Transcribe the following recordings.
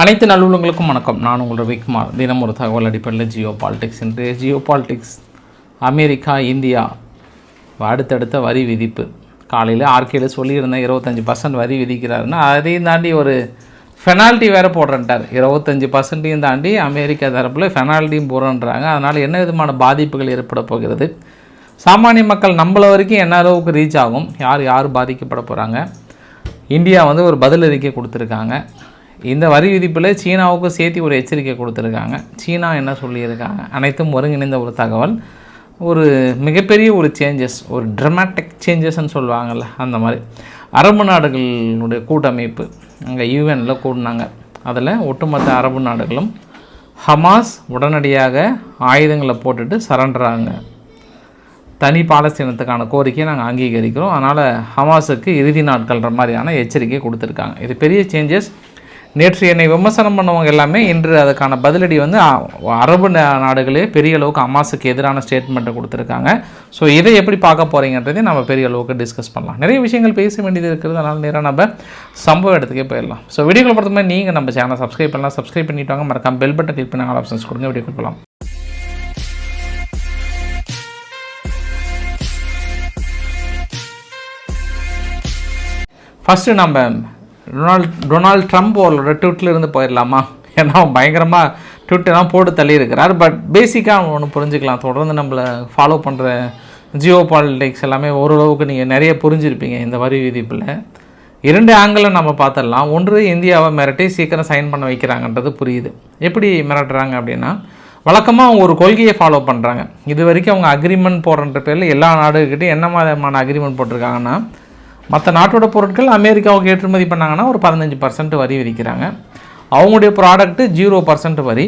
அனைத்து நல்லுள்ளங்களுக்கும் வணக்கம். நான் உங்கள் ரவிக்குமார். தினம் ஒரு தகவல் அடிப்படையில் ஜியோ பாலிடிக்ஸ் அமெரிக்கா இந்தியா அடுத்தடுத்த வரி விதிப்பு. காலையில் ஆர்கேயில் சொல்லியிருந்தேன் 25% வரி விதிக்கிறாருன்னா அதையும் தாண்டி ஒரு ஃபெனால்ட்டி வேறு போடுறேன்ட்டார். 25%ஐயும் தாண்டி அமெரிக்கா தரப்பில் ஃபெனால்ட்டியும் போடுறேன்றாங்க. அதனால் என்ன விதமான பாதிப்புகள் ஏற்பட போகிறது, சாமானிய மக்கள் நம்மள வரைக்கும் என்ன அளவுக்கு ரீச் ஆகும், யார் பாதிக்கப்பட போகிறாங்க. இந்தியா ஒரு பதில் அறிக்கை கொடுத்துருக்காங்க. இந்த வரி விதிப்பில் சீனாவுக்கு சேர்த்து ஒரு எச்சரிக்கை கொடுத்துருக்காங்க. சீனா என்ன சொல்லியிருக்காங்க, அனைத்தும் ஒருங்கிணைந்த ஒரு தகவல். ஒரு மிகப்பெரிய ஒரு சேஞ்சஸ், ஒரு ட்ரமாட்டிக் சேஞ்சஸ்ன்னு சொல்லுவாங்கள்ல, அந்த மாதிரி அரபு நாடுகளுடைய கூட்டமைப்பு அங்கே யூஎனில் கூடினாங்க. அதில் ஒட்டுமொத்த அரபு நாடுகளும் ஹமாஸ் உடனடியாக ஆயுதங்களை போட்டுட்டு சரண்டராங்க, தனி பாலஸ்தீனத்துக்கான கோரிக்கையை நாங்கள் அங்கீகரிக்கிறோம், அதனால் ஹமாஸுக்கு இறுதி நாட்கள்ன்ற மாதிரியான எச்சரிக்கை கொடுத்துருக்காங்க. இது பெரிய சேஞ்சஸ். நேற்று என்னை விமர்சனம் பண்ணவங்க எல்லாமே இன்று அதுக்கான பதிலடி அரபு நாடுகளே பெரிய அளவுக்கு ஹமாஸுக்கு எதிரான ஸ்டேட்மெண்ட்டை கொடுத்துருக்காங்க. ஸோ இதை எப்படி பார்க்க போகிறீங்கன்றதே நம்ம பெரிய அளவுக்கு டிஸ்கஸ் பண்ணலாம். நிறைய விஷயங்கள் பேச வேண்டியது இருக்கிறது, அதனால் நேராக நம்ம சம்பவ இடத்துக்கே போயிடலாம். ஸோ வீடியோக்களை பொறுத்த மாதிரி நீங்கள் நம்ம சேனலை சப்ஸ்கிரைப் பண்ணலாம். சப்ஸ்கிரைப் பண்ணிட்டு வாங்க, மறக்காம பெல் பட்டன் கிளிக் பண்ணி ஆல் ஆப்ஷன்ஸ் கொடுங்க. வீடியோ போகலாம். ஃபஸ்ட்டு நம்ம டொனால்ட் ட்ரம்ப்போட ட்விட்டிலிருந்து போயிடலாமா? ஏன்னா பயங்கரமாக ட்விட்டெல்லாம் போட்டு தள்ளியிருக்கிறார். பட் பேசிக்காக ஒன்று புரிஞ்சுக்கலாம். தொடர்ந்து நம்மளை ஃபாலோ பண்ணுற ஜியோ பாலிடிக்ஸ் எல்லாமே ஓரளவுக்கு நீங்கள் நிறைய புரிஞ்சுருப்பீங்க. இந்த வரி விதிப்பில் 2 ஆங்கிளில் நம்ம பார்த்துடலாம். ஒன்று, இந்தியாவை மிரட்டி சீக்கிரம் சைன் பண்ண வைக்கிறாங்கன்றது புரியுது. எப்படி மிரட்டுறாங்க அப்படின்னா, வழக்கமாக அவங்க ஒரு கொள்கையை ஃபாலோ பண்ணுறாங்க. இது வரைக்கும் அவங்க அக்ரிமெண்ட் போடுறன்ற பேரில் எல்லா நாடுகிட்டையும் என்ன மாதிரியான அக்ரிமெண்ட் போட்டிருக்காங்கன்னா, மற்ற நாட்டோட பொருட்கள் அமெரிக்காவுக்கு ஏற்றுமதி பண்ணாங்கன்னா ஒரு 15% வரி விதிக்கிறாங்க. அவங்களுடைய ப்ராடக்ட்டு 0% வரி.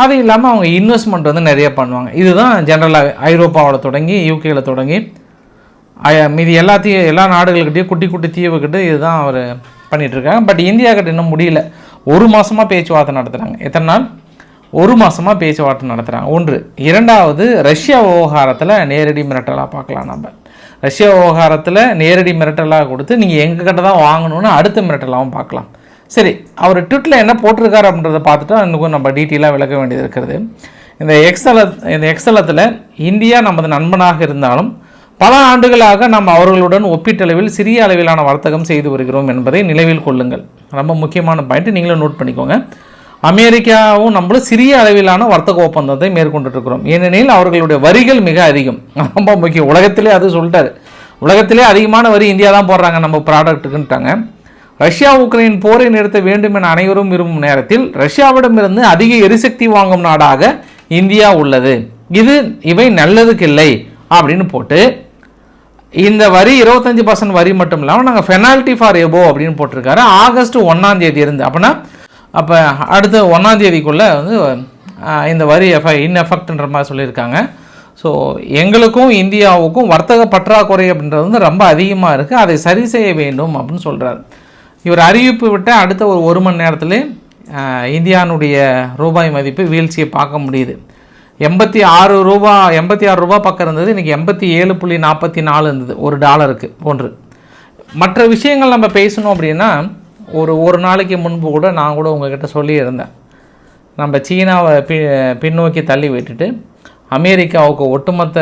அது இல்லாமல் அவங்க இன்வெஸ்ட்மெண்ட் நிறைய பண்ணுவாங்க. இதுதான் ஜென்ரலாக ஐரோப்பாவில் தொடங்கி யூகேயில் தொடங்கி மீதி எல்லா நாடுகள்கிட்டையும் குட்டி குட்டி தீவுக்கிட்ட இதுதான் அவர் பண்ணிகிட்ருக்காங்க. பட் இந்தியா கிட்ட இன்னும் முடியல. 1 மாதமாக பேச்சுவார்த்தை நடத்துகிறாங்க. எத்தனை நாள்? 1 மாதமாக பேச்சுவார்த்தை நடத்துகிறாங்க. ஒன்று. இரண்டாவது, ரஷ்யா விவகாரத்தில் நேரடி மிரட்டலாக பார்க்கலாம். நம்ம ரஷ்யா விவகாரத்தில் நேரடி மிரட்டலாக கொடுத்து நீங்கள் எங்கள் கிட்ட தான் வாங்கணும்னு அடுத்த மிரட்டலாகவும் பார்க்கலாம். சரி, அவர் ட்விட்டில் என்ன போட்டிருக்காரு அப்படின்றத பார்த்துட்டு இன்னும் நம்ம டீட்டெயிலாக விளக்க வேண்டியது இருக்கிறது. இந்த எக்ஸலத்தில் இந்தியா நமது நண்பனாக இருந்தாலும் பல ஆண்டுகளாக நம்ம அவர்களுடன் ஒப்பீட்டளவில் சிறிய அளவிலான வர்த்தகம் செய்து வருகிறோம் என்பதை நினைவில் கொள்ளுங்கள். ரொம்ப முக்கியமான பாயிண்ட், நீங்களும் நோட் பண்ணிக்கோங்க. அமெரிக்காவும் நம்மளும் சிறிய அளவிலான வர்த்தக ஒப்பந்தத்தை மேற்கொண்டுருக்கிறோம். ஏனெனில் அவர்களுடைய வரிகள் மிக அதிகம். ரொம்ப முக்கியம். உலகத்திலே அது சொல்லிட்டாரு. உலகத்திலே அதிகமான வரி இந்தியா தான் போடுறாங்க நம்ம ப்ராடக்ட்டுக்குன்ட்டாங்க. ரஷ்யா உக்ரைன் போரை நிறுத்த வேண்டும் என அனைவரும் விரும்பும் நேரத்தில் ரஷ்யாவிடமிருந்து அதிக எரிசக்தி வாங்கும் நாடாக இந்தியா உள்ளது. இவை நல்லதுக்கு இல்லை அப்படின்னு போட்டு இந்த வரி 25% வரி மட்டும் இல்லாமல் நாங்கள் பெனால்ட்டி ஃபார் எபோ அப்படின்னு போட்டிருக்காரு. ஆகஸ்ட் 1 இருந்து. அப்போ அடுத்த 1 இந்த வரி இன்எஃபெக்ட்ன்ற மாதிரி சொல்லியிருக்காங்க. ஸோ எங்களுக்கும் இந்தியாவுக்கும் வர்த்தக பற்றாக்குறை அப்படின்றது ரொம்ப அதிகமாக இருக்குது, அதை சரி செய்ய வேண்டும் அப்படின்னு சொல்கிறார். இவர் அறிவிப்பு விட்ட அடுத்த ஒரு 1 மணி நேரத்தில் இந்தியானுடைய ரூபாய் மதிப்பு வீழ்ச்சியை பார்க்க முடியுது. 86 ரூபா பக்கம் இருந்தது, இன்றைக்கி 87.44 இருந்தது ஒரு டாலருக்கு. ஒன்று. மற்ற விஷயங்கள் நம்ம பேசணும் அப்படின்னா, ஒரு நாளைக்கு முன்பு கூட நான் கூட உங்கள்கிட்ட சொல்லியிருந்தேன், நம்ம சீனாவை பின்னோக்கி தள்ளி விட்டுட்டு அமெரிக்காவுக்கு ஒட்டுமொத்த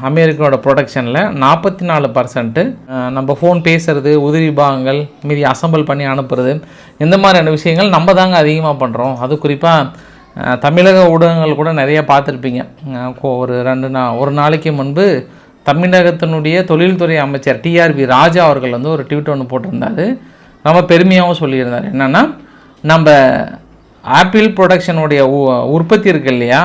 அமெரிக்காவோட ப்ரொடக்ஷனில் 44% நம்ம ஃபோன் பேசுகிறது, உதிரி பாகங்கள் மீதி அசம்பிள் பண்ணி அனுப்புறது, இந்த மாதிரியான விஷயங்கள் நம்ம தாங்க அதிகமாக பண்ணுறோம். அது குறிப்பாக தமிழக ஊடகங்கள் கூட நிறைய பார்த்துருப்பீங்க. ஒரு நாளைக்கு முன்பு தமிழகத்தினுடைய தொழில்துறை அமைச்சர் டிஆர்பி ராஜா அவர்கள் ஒரு ட்வீட் ஒன்று போட்டிருந்தார். ரொம்ப பெருமையாகவும் சொல்லியிருந்தார். என்னென்னா, நம்ம ஆப்பிள் ப்ரொடக்ஷனுடைய உற்பத்தி இருக்குது இல்லையா,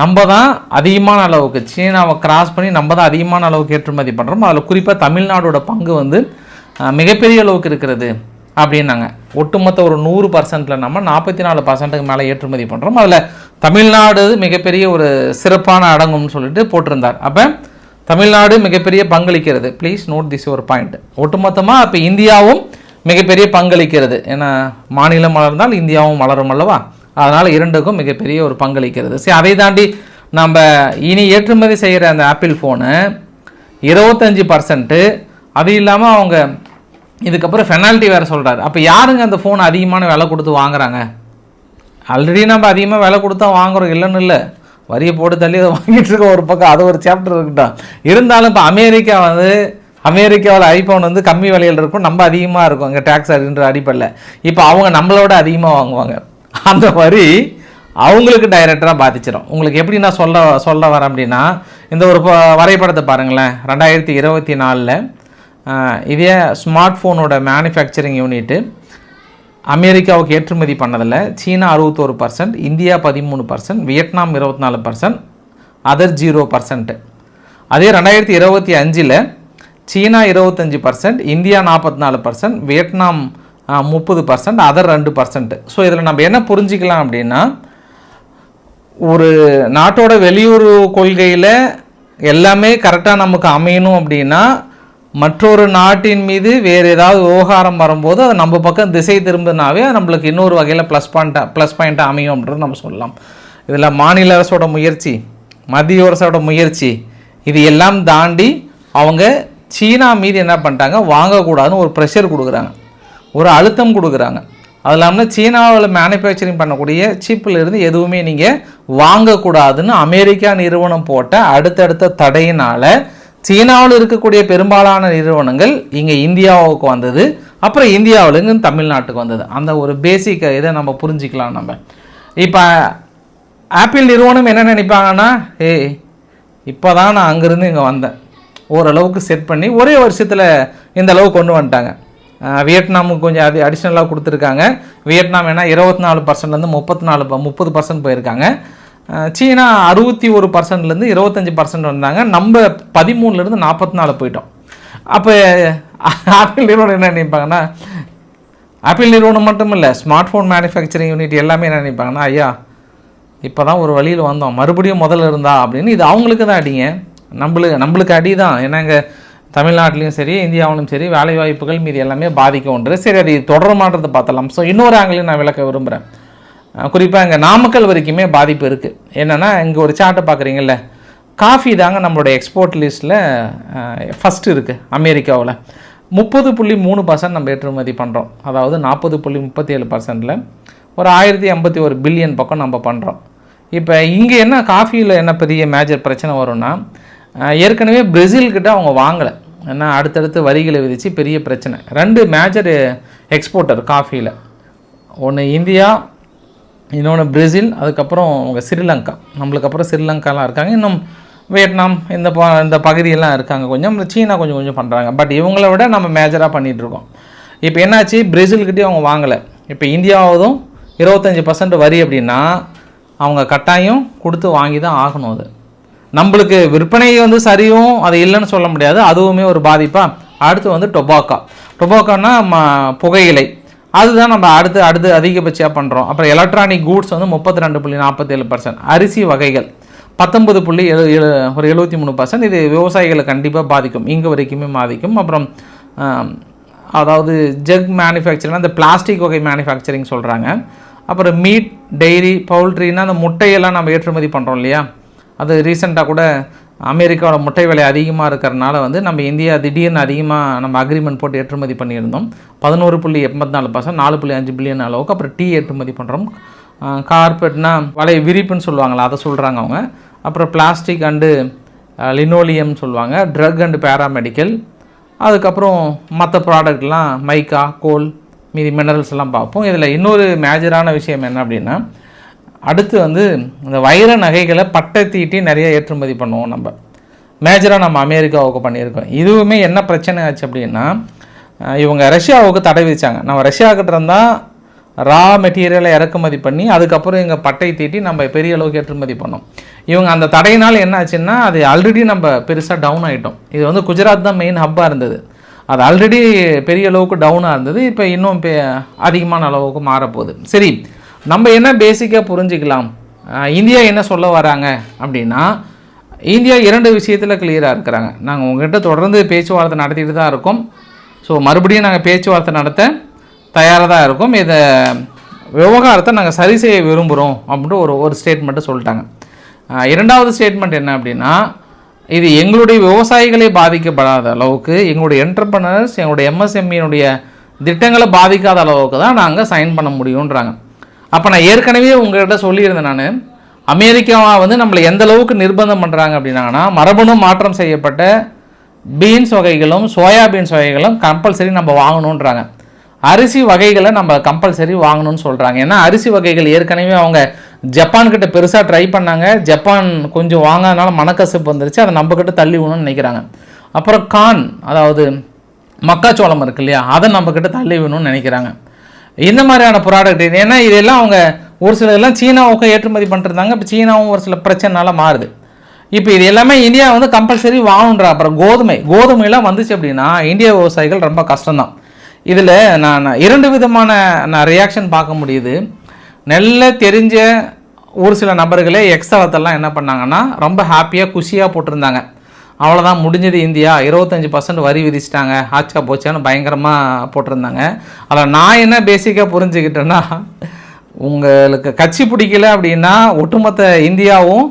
நம்ம தான் அதிகமான அளவுக்கு சீனாவை கிராஸ் பண்ணி நம்ம தான் அதிகமான அளவுக்கு ஏற்றுமதி பண்ணுறோம். அதில் குறிப்பாக தமிழ்நாடோட பங்கு மிகப்பெரிய அளவுக்கு இருக்கிறது அப்படின்னாங்க. ஒட்டுமொத்த ஒரு 100%ல் நம்ம 44%க்கு மேலே ஏற்றுமதி பண்ணுறோம். அதில் தமிழ்நாடு மிகப்பெரிய ஒரு சிறப்பான அடங்கும்னு சொல்லிட்டு போட்டிருந்தார். அப்போ தமிழ்நாடு மிகப்பெரிய பங்களிக்கிறது. ப்ளீஸ் நோட் திஸ் ஒரு பாயிண்ட். ஒட்டுமொத்தமாக இப்போ இந்தியாவும் மிகப்பெரிய பங்களிக்கிறது. ஏன்னா மாநிலம் வளர்ந்தால் இந்தியாவும் வளரும் அல்லவா, அதனால் 2க்கும் மிகப்பெரிய ஒரு பங்களிக்கிறது. சரி, அதை தாண்டி நம்ம இனி ஏற்றுமதி செய்கிற அந்த ஆப்பிள் ஃபோனு 25%, அது இல்லாமல் அவங்க இதுக்கப்புறம் பெனால்ட்டி வேறு சொல்கிறாரு. அப்போ யாருங்க அந்த ஃபோன் அதிகமான விலை கொடுத்து வாங்குறாங்க ஆல்ரெடி நம்ம அதிகமாக விலை கொடுத்தா வாங்குறோம், இல்லைன்னு இல்லை, வரியை போட்டு தள்ளி அதை வாங்கிட்டு இருக்க ஒரு பக்கம், அது ஒரு சாப்டர் இருக்கட்டும். இருந்தாலும் இப்போ அமெரிக்காவில் ஐஃபோன் வந்து கம்மி விலையில் இருக்கும், நம்ம அதிகமாக இருக்கும் இங்கே டேக்ஸ் அப்படின்ற அடிப்படையில். இப்போ அவங்க நம்மளோட அதிகமாக வாங்குவாங்க. அந்த வரி அவங்களுக்கு டைரெக்டராக பாதிச்சிடும். உங்களுக்கு எப்படி நான் சொல்ல வரேன் அப்படின்னா, இந்த ஒரு வரைபடத்தை பாருங்களேன். 2024 இதே ஸ்மார்ட் ஃபோனோட மேனுஃபேக்சரிங் யூனிட்டு அமெரிக்காவுக்கு ஏற்றுமதி பண்ணதில் சீனா 61%, இந்தியா 13%, வியட்நாம் 24%, அதர் 0%. அதே 2025 சீனா 25%, இந்தியா 44%, வியட்நாம் 30%, அதர் 2%. ஸோ இதில் நம்ம என்ன புரிஞ்சிக்கலாம் அப்படின்னா, ஒரு நாட்டோட வெளியுறவு கொள்கையில் எல்லாமே கரெக்டாக நமக்கு அமையணும் அப்படின்னா, மற்றொரு நாட்டின் மீது வேறு ஏதாவது விவகாரம் வரும்போது அதை நம்ம பக்கம் திசை திரும்பினாவே நம்மளுக்கு இன்னொரு வகையில் ப்ளஸ் பாயிண்ட்டாக அமையும் அப்படின்றது நம்ம சொல்லலாம். இதில் மாநில அரசோட முயற்சி, மத்திய அரசோட முயற்சி, இது எல்லாம் தாண்டி அவங்க சீனா மீது என்ன பண்ணிட்டாங்க, வாங்கக்கூடாதுன்னு ஒரு ப்ரெஷர் கொடுக்குறாங்க, ஒரு அழுத்தம் கொடுக்குறாங்க. அது இல்லாமல் சீனாவில் மேனுஃபேக்சரிங் பண்ணக்கூடிய சிப்பிலிருந்து எதுவுமே நீங்கள் வாங்கக்கூடாதுன்னு அமெரிக்கா நிறுவனம் போட்ட அடுத்தடுத்த தடையினால் சீனாவில் இருக்கக்கூடிய பெரும்பாலான நிறுவனங்கள் இங்கே இந்தியாவுக்கு வந்தது. அப்புறம் இந்தியாவிலேருந்து தமிழ்நாட்டுக்கு வந்தது. அந்த ஒரு பேசிக் இதை நம்ம புரிஞ்சிக்கலாம். நம்ம இப்போ ஆப்பிள் நிறுவனம் என்ன நினைப்பாங்கன்னா, இப்போ தான் நான் அங்கேருந்து இங்கே வந்தேன், ஓரளவுக்கு செட் பண்ணி ஒரே வருஷத்தில் இந்த அளவு கொண்டு வந்துட்டாங்க. வியட்நாமுக்கு கொஞ்சம் அடிஷ்னலாக கொடுத்துருக்காங்க. வியட்நாம் ஏன்னா 24%லேருந்து 30% போயிருக்காங்க. சீனா 61%லேருந்து 25% வந்தாங்க. நம்ம 13லேருந்து 44 போயிட்டோம். அப்போ ஆப்பிள் நிறுவனம் என்ன நினைப்பாங்கன்னா, ஆப்பிள் நிறுவனம் மட்டும் இல்லை, ஸ்மார்ட் ஃபோன் மேனுஃபேக்சரிங் யூனிட் எல்லாமே என்ன நினைப்பாங்கன்னா, ஐயா இப்போ தான் ஒரு வழியில் வந்தோம், மறுபடியும் முதல்ல இருந்தா அப்படின்னு. இது அவங்களுக்கு தான் அடிங்க, நம்மளுக்கு அடி தான். ஏன்னா இங்கே தமிழ்நாட்டிலையும் சரி இந்தியாவிலும் சரி வேலை வாய்ப்புகள் மீது எல்லாமே பாதிக்கும் ஒன்று. சரி, அது தொடரமானது பார்த்தலாம். ஸோ இன்னொரு ஆங்கிலையும் நான் விளக்க விரும்புகிறேன். குறிப்பாக இங்கே நாமக்கல் வரைக்குமே பாதிப்பு இருக்குது. என்னென்னா, இங்கே ஒரு சார்ட்டை பார்க்குறீங்கல்ல, காஃபி தாங்க நம்மளுடைய எக்ஸ்போர்ட் லிஸ்ட்டில் ஃபஸ்ட்டு இருக்குது. அமெரிக்காவில் 30.3% நம்ம ஏற்றுமதி பண்ணுறோம். அதாவது 40.37%ல் ஒரு 1081 பில்லியன் பக்கம் நம்ம பண்ணுறோம். இப்போ இங்கே என்ன காஃபியில் என்ன பெரிய மேஜர் பிரச்சனை வரும்னா, ஏற்கனவே பிரேசில்கிட்ட அவங்க வாங்கலை, ஏன்னா அடுத்தடுத்து வரிகளை விதித்து பெரிய பிரச்சனை. 2 மேஜர் எக்ஸ்போர்ட்டர் காஃபியில், ஒன்று இந்தியா, இன்னொன்று பிரேசில், அதுக்கப்புறம் அவங்க ஸ்ரீலங்கா. நம்மளுக்கு அப்புறம் ஸ்ரீலங்காலாம் இருக்காங்க, இன்னும் வியட்நாம் இந்த பகுதியெல்லாம் இருக்காங்க. கொஞ்சம் சீனா கொஞ்சம் பண்ணுறாங்க. பட் இவங்கள விட நம்ம மேஜராக பண்ணிகிட்ருக்கோம். இப்போ என்னாச்சு, பிரேசில்கிட்டே அவங்க வாங்கலை. இப்போ இந்தியாவதும் 25% வரி அப்படின்னா அவங்க கட்டாயம் கொடுத்து வாங்கி தான் ஆகணும். அது நம்மளுக்கு விற்பனை வந்து சரியும், அது இல்லைன்னு சொல்ல முடியாது, அதுவுமே ஒரு பாதிப்பாக. அடுத்து வந்து டொபாக்கோன்னா புகையிலை, அதுதான் நம்ம அடுத்து அதிகபட்சமாக பண்ணுறோம். அப்புறம் எலக்ட்ரானிக் கூட்ஸ் வந்து 32.47%, அரிசி வகைகள் 19.73%. இது விவசாயிகளை கண்டிப்பாக பாதிக்கும், இங்கே வரைக்குமே பாதிக்கும். அப்புறம் அதாவது ஜக் மேனுஃபேக்சரிங், அந்த பிளாஸ்டிக் வகை மேனுஃபேக்சரிங் சொல்கிறாங்க. அப்புறம் மீட், டெய்ரி, பவுல்ட்ரின்னா அந்த முட்டையெல்லாம் நம்ம ஏற்றுமதி பண்ணுறோம் இல்லையா, அது ரீசெண்டாக கூட அமெரிக்காவோட முட்டை விலை அதிகமாக இருக்கிறனால வந்து நம்ம இந்தியா திடீர்னு அதிகமாக நம்ம அக்ரிமெண்ட் போட்டு ஏற்றுமதி பண்ணியிருந்தோம். 11.84%, 4.5 பில்லியன் அளவுக்கு. அப்புறம் டீ ஏற்றுமதி பண்ணுறோம். கார்பெட்னா வலை விரிப்புன்னு சொல்லுவாங்களா, அதை சொல்கிறாங்க அவங்க. அப்புறம் பிளாஸ்டிக் அண்டு லினோலியம் சொல்லுவாங்க, ட்ரக் அண்டு பேராமெடிக்கல். அதுக்கப்புறம் மற்ற ப்ராடக்ட்லாம் மைக்கா, கோல், மீதி மினரல்ஸ் எல்லாம் பார்ப்போம். இதில் இன்னொரு மேஜரான விஷயம் என்ன அப்படின்னா, அடுத்து வந்து இந்த வைர நகைகளை பட்டை தீட்டி நிறைய ஏற்றுமதி பண்ணுவோம். நம்ம மேஜராக நம்ம அமெரிக்காவுக்கு பண்ணியிருக்கோம். இதுவுமே என்ன பிரச்சனை ஆச்சு அப்படின்னா, இவங்க ரஷ்யாவுக்கு தடை விதிச்சாங்க. நம்ம ரஷ்யாவுக்கிட்ட இருந்தால் ரா மெட்டீரியலை இறக்குமதி பண்ணி அதுக்கப்புறம் இங்கே பட்டை தீட்டி நம்ம பெரிய அளவுக்கு ஏற்றுமதி பண்ணோம். இவங்க அந்த தடையினால் என்ன ஆச்சுன்னா, அது ஆல்ரெடி நம்ம பெருசாக டவுன் ஆகிட்டோம். இது வந்து குஜராத் தான் மெயின் ஹப்பாக இருந்தது, அது ஆல்ரெடி பெரிய அளவுக்கு டவுனாக இருந்தது. இப்போ இன்னும் அதிகமான அளவுக்கு மாறப்போகுது. சரி, நம்ம என்ன பேசிக்காக புரிஞ்சிக்கலாம், இந்தியா என்ன சொல்ல வராங்க அப்படின்னா, இந்தியா 2 விஷயத்தில் கிளியராக இருக்கிறாங்க. நாங்கள் உங்கள்கிட்ட தொடர்ந்து பேச்சுவார்த்தை நடத்திட்டு தான் இருக்கோம். ஸோ மறுபடியும் நாங்கள் பேச்சுவார்த்தை நடத்த தயாராக தான் இருக்கோம். இதை விவகாரத்தை நாங்கள் சரி செய்ய விரும்புகிறோம் அப்படின்ட்டு ஒரு ஸ்டேட்மெண்ட்டு சொல்லிட்டாங்க. 2வது ஸ்டேட்மெண்ட் என்ன அப்படின்னா, இது எங்களுடைய விவசாயிகளை பாதிக்கப்படாத அளவுக்கு, எங்களுடைய என்டர்பிரனர்ஸ், எங்களுடைய எம்எஸ்எம்இனுடைய திட்டங்களை பாதிக்காத அளவுக்கு தான் நாங்கள் சைன் பண்ண முடியுன்றாங்க. அப்போ நான் ஏற்கனவே உங்கள்கிட்ட சொல்லியிருந்தேன், நான் அமெரிக்காவை வந்து நம்மளை எந்த அளவுக்கு நிர்பந்தம் பண்ணுறாங்க அப்படின்னாங்கன்னா, மரபணு மாற்றம் செய்யப்பட்ட பீன்ஸ் வகைகளும் சோயாபீன்ஸ் வகைகளும் கம்பல்சரி நம்ம வாங்கணுன்றாங்க. அரிசி வகைகளை நம்ம கம்பல்சரி வாங்கணும்னு சொல்கிறாங்க. ஏன்னா அரிசி வகைகள் ஏற்கனவே அவங்க ஜப்பான்கிட்ட பெருசாக ட்ரை பண்ணாங்க. ஜப்பான் கொஞ்சம் வாங்காதனால மனக்கசப்பு வந்துருச்சு, அதை நம்மக்கிட்ட தள்ளி விடணும்னு நினைக்கிறாங்க. அப்புறம் கார்ன், அதாவது மக்காச்சோளம் இருக்கு இல்லையா, அதை நம்மக்கிட்ட தள்ளி விடணும்னு நினைக்கிறாங்க. இந்த மாதிரியான ப்ராடக்ட், ஏன்னா இதெல்லாம் அவங்க ஒரு சில இதெல்லாம் சீனாவுக்கும் ஏற்றுமதி பண்ணிருந்தாங்க. இப்போ சீனாவும் ஒரு சில பிரச்சனைனால மாறுது. இப்போ இது எல்லாமே இந்தியா வந்து கம்பல்சரி வாங்குன்றா. அப்புறம் கோதுமையெல்லாம் வந்துச்சு அப்படின்னா இந்திய விவசாயிகள் ரொம்ப கஷ்டம்தான். இதில் நான் 2 விதமான ரியாக்ஷன் பார்க்க முடியுது. நல்ல தெரிஞ்ச ஒரு சில நபர்களே எக்ஸலத்தெல்லாம் என்ன பண்ணாங்கன்னா ரொம்ப ஹாப்பியாக குஷியாக போட்டிருந்தாங்க. அவ்வளோதான் முடிஞ்சது, இந்தியா 25% வரி விதிச்சிட்டாங்க, ஆச்சா போச்சான்னு பயங்கரமாக போட்டிருந்தாங்க. அதில் நான் என்ன பேசிக்காக புரிஞ்சுக்கிட்டேன்னா, உங்களுக்கு கட்சி பிடிக்கல அப்படின்னா ஒட்டுமொத்த இந்தியாவும்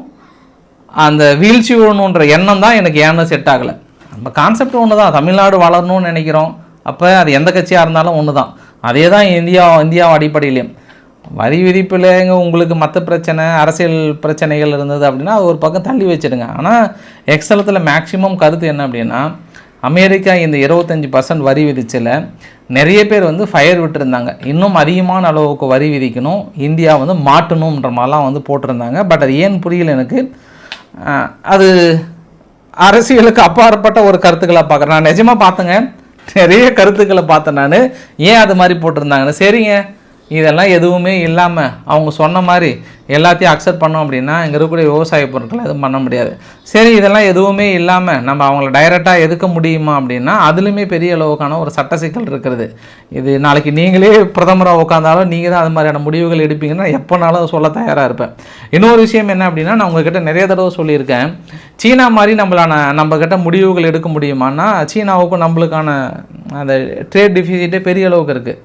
அந்த வீழ்ச்சி விழணுன்ற எண்ணம் தான் எனக்கு ஏன்னு செட் ஆகலை. நம்ம கான்செப்ட் ஒன்று தான், தமிழ்நாடு வளரணும்னு நினைக்கிறோம். அப்போ அது எந்த கட்சியாக இருந்தாலும் ஒன்று தான். அதே தான் இந்தியா அடிப்படையிலையும். வரி விதிப்பில் உங்களுக்கு மற்ற பிரச்சனை, அரசியல் பிரச்சனைகள் இருந்தது அப்படின்னா அது ஒரு பக்கம் தள்ளி வச்சுடுங்க. ஆனால் எக்ஸலத்தில் மேக்ஸிமம் கருத்து என்ன அப்படின்னா, அமெரிக்கா இந்த 25% வரி விதிச்சில் நிறைய பேர் வந்து ஃபயர் விட்டுருந்தாங்க. இன்னும் அதிகமான அளவுக்கு வரி விதிக்கணும், இந்தியா வந்து மாட்டணுன்ற மாதிரிலாம் வந்து போட்டிருந்தாங்க. பட் அது ஏன் புரியல எனக்கு. அது அரசியலுக்கு அப்பாற்பட்ட ஒரு கருத்துக்களை பார்க்குறேன். நான் நிஜமாக பார்த்தேங்க, நிறைய கருத்துக்களை பார்த்தேன் நான். ஏன் அது மாதிரி போட்டிருந்தாங்கன்னு. சரிங்க, இதெல்லாம் எதுவுமே இல்லாமல் அவங்க சொன்ன மாதிரி எல்லாத்தையும் அக்செப்ட் பண்ணோம் அப்படின்னா இங்கே இருக்கக்கூடிய விவசாய பொருட்களை எதுவும் பண்ண முடியாது. சரி, இதெல்லாம் எதுவுமே இல்லாமல் நம்ம அவங்கள டைரெக்டாக எதுக்க முடியுமா அப்படின்னா அதுலேயுமே பெரிய அளவுக்கான ஒரு சட்ட சிக்கல் இருக்கிறது. இது நாளைக்கு நீங்களே பிரதமராக உட்காந்தாலும் நீங்கள் தான் அது மாதிரியான முடிவுகள் எடுப்பீங்கன்னா எப்போனாலும் சொல்ல தயாராக இருப்பேன். இன்னொரு விஷயம் என்ன அப்படின்னா, நான் உங்ககிட்ட நிறைய தடவை சொல்லியிருக்கேன், சீனா மாதிரி நம்மக்கிட்ட முடிவுகள் எடுக்க முடியுமான்னா சீனாவுக்கும் நம்மளுக்கான அந்த ட்ரேட் டிஃபிசிட்டே பெரிய அளவுக்கு இருக்குது.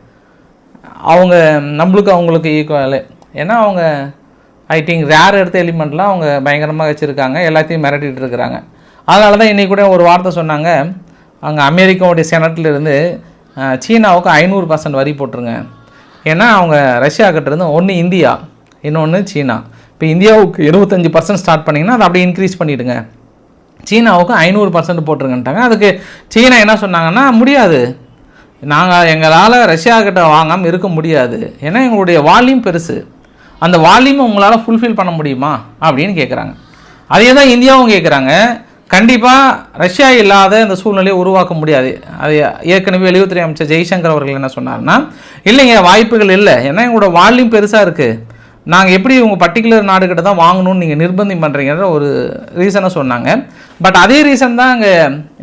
அவங்களுக்கு ஈக்குவலு. ஏன்னா அவங்க ஐ திங்க் ரேர் எடுத்த எலிமெண்ட்லாம் அவங்க பயங்கரமாக வச்சுருக்காங்க, எல்லாத்தையும் மிரட்டிகிட்டு இருக்கிறாங்க. அதனால தான் இன்றைக்கி கூட ஒரு வார்த்தை சொன்னாங்க, அங்கே அமெரிக்காவுடைய செனட்லேருந்து சீனாவுக்கு 500% வரி போட்டுருங்க. ஏன்னா அவங்க ரஷ்யாக்கிட்டேருந்து ஒன்று இந்தியா, இன்னொன்று சீனா. இப்போ இந்தியாவுக்கு 25% ஸ்டார்ட் பண்ணிங்கன்னா அதை அப்படியே இன்க்ரீஸ் பண்ணிவிடுங்க, சீனாவுக்கு 500% போட்டுருங்கன்ட்டாங்க. அதுக்கு சீனா என்ன சொன்னாங்கன்னா, முடியாது, எங்களால் ரஷ்யாக்கிட்ட வாங்காமல் இருக்க முடியாது, ஏன்னா எங்களுடைய வால்யூம் பெருசு, அந்த வால்யூமை உங்களால் ஃபுல்ஃபில் பண்ண முடியுமா அப்படின்னு கேட்குறாங்க. அதே தான் இந்தியாவும் கேட்குறாங்க. கண்டிப்பாக ரஷ்யா இல்லாத இந்த சூழ்நிலையை உருவாக்க முடியாது. அது ஏற்கனவே வெளியுறவுத்துறை அமைச்சர் ஜெய்சங்கர் அவர்கள் என்ன சொன்னார்னா, இல்லைங்க வாய்ப்புகள் இல்லை, ஏன்னா எங்களோட வால்யூம் பெருசாக இருக்குது, நாங்கள் எப்படி உங்கள் பர்டிகுலர் நாடுகிட்ட தான் வாங்கணும்னு நீங்கள் நிர்பந்தம் பண்ணுறீங்கிற ஒரு ரீசனை சொன்னாங்க. பட் அதே ரீசன் தான் அங்கே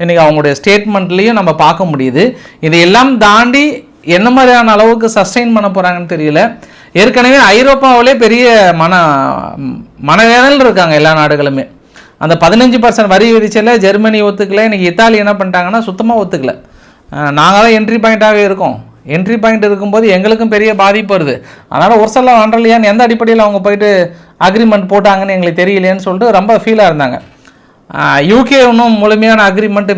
இன்றைக்கி அவங்களுடைய ஸ்டேட்மெண்ட்லேயும் நம்ம பார்க்க முடியுது. இதையெல்லாம் தாண்டி என்ன மாதிரியான அளவுக்கு சஸ்டெயின் பண்ண போகிறாங்கன்னு தெரியல. ஏற்கனவே ஐரோப்பாவிலே பெரிய மனவேதல் இருக்காங்க எல்லா நாடுகளுமே. அந்த 15% வரி விதிச்சல ஜெர்மனி ஒத்துக்கல, இன்றைக்கி இத்தாலி என்ன பண்ணிட்டாங்கன்னா சுத்தமாக ஒத்துக்கல. நாங்கள் தான் என்ட்ரி பாயிண்ட்டாகவே இருக்கோம், என்ட்ரி பாயிண்ட் இருக்கும்போது எங்களுக்கும் பெரிய பாதிப்பு வருது, அதனால் ஒரு சில வாண்டலையான்னு எந்த அடிப்படையில் அவங்க போயிட்டு அக்ரிமெண்ட் போட்டாங்கன்னு எங்களுக்கு தெரியலேன்னு சொல்லிட்டு ரொம்ப ஃபீலாக இருந்தாங்க. யூகே இன்னும் முழுமையான அக்ரிமெண்ட்டு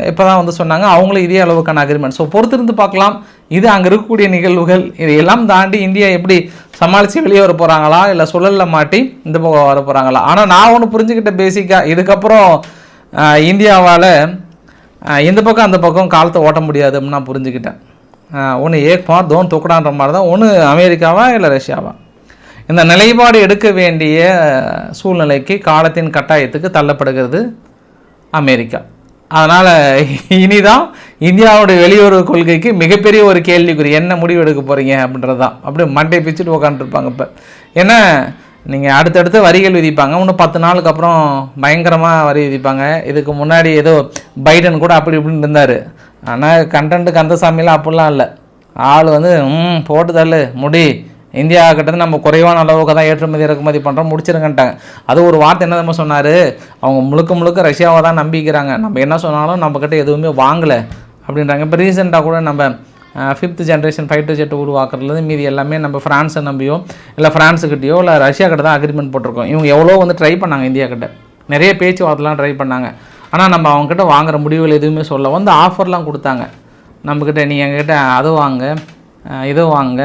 இப்போ தான் வந்து சொன்னாங்க, அவங்களும் இதே அளவுக்கான அக்ரிமெண்ட். ஸோ பொறுத்திருந்து பார்க்கலாம், இது அங்கே இருக்கக்கூடிய நிகழ்வுகள். இதையெல்லாம் தாண்டி இந்தியா எப்படி சமாளித்து வெளியே வர போகிறாங்களா, இல்லை சுழலில் மாட்டி இந்த பக்கம் வர போகிறாங்களா. ஆனால் நான் ஒன்று புரிஞ்சுக்கிட்ட பேசிக்காக, இதுக்கப்புறம் இந்தியாவால் இந்த பக்கம் அந்த பக்கம் காலத்தை ஓட்ட முடியாதுன்னு நான் புரிஞ்சுக்கிட்டேன். ஒன்று ஏக்மார் தோன் தொக்கடான்ற மாதிரி தான், ஒன்று அமெரிக்காவா இல்லை ரஷ்யாவா. இந்த நிலைப்பாடு எடுக்க வேண்டிய சூழ்நிலைக்கு காலத்தின் கட்டாயத்துக்கு தள்ளப்படுகிறது அமெரிக்கா. அதனால் இனிதான் இந்தியாவுடைய வெளியுறவு கொள்கைக்கு மிகப்பெரிய ஒரு கேள்விக்குறி, என்ன முடிவு எடுக்க போகிறீங்க அப்படின்றது தான். அப்படியே மண்டே பிச்சுட்டு உட்காந்துருப்பாங்க. இப்போ ஏன்னா நீங்கள் அடுத்தடுத்து வரிகள் விதிப்பாங்க, இன்னும் 10 நாளுக்கு அப்புறம் பயங்கரமாக வரி விதிப்பாங்க. இதுக்கு முன்னாடி ஏதோ பைடன் கூட அப்படி இப்படின்னு இருந்தார். ஆனால் கண்டென்ட்டு கந்தசாமிலாம் அப்படிலாம் இல்லை, ஆள் வந்து போட்டு தள்ளு முடி, இந்தியா கிட்டேருந்து நம்ம குறைவான அளவுக்கு தான் ஏற்றுமதி இறக்குமதி பண்ணுறோம், முடிச்சிருங்கன்ட்டாங்க. அது ஒரு வார்த்தை என்ன நம்ம சொன்னார், அவங்க முழுக்க ரஷ்யாவை தான் நம்பிக்கிறாங்க, நம்ம என்ன சொன்னாலும் நம்மக்கிட்ட எதுவுமே வாங்கலை அப்படின்றாங்க. இப்போ ரீசெண்டாக கூட நம்ம 5th ஜென்ரேஷன் ஃபைட்டர் ஜெட் உருவாக்குறது மீதி எல்லாமே நம்ம ஃப்ரான்ஸை நம்பியோ இல்லை ஃப்ரான்ஸுக்கிட்டையோ இல்லை ரஷ்யா கிட்ட தான் அக்ரிமெண்ட் போட்டிருக்கோம். இவங்க எவ்வளோ வந்து ட்ரை பண்ணாங்க, இந்தியா கிட்ட நிறைய பேச்சுவார்த்தைலாம் ட்ரை பண்ணாங்க. ஆனால் நம்ம அவங்ககிட்ட வாங்குகிற முடிவுகள் எதுவுமே சொல்ல வந்து ஆஃபர்லாம் கொடுத்தாங்க நம்மக்கிட்ட, நீ எங்ககிட்ட அதை வாங்க இதை வாங்க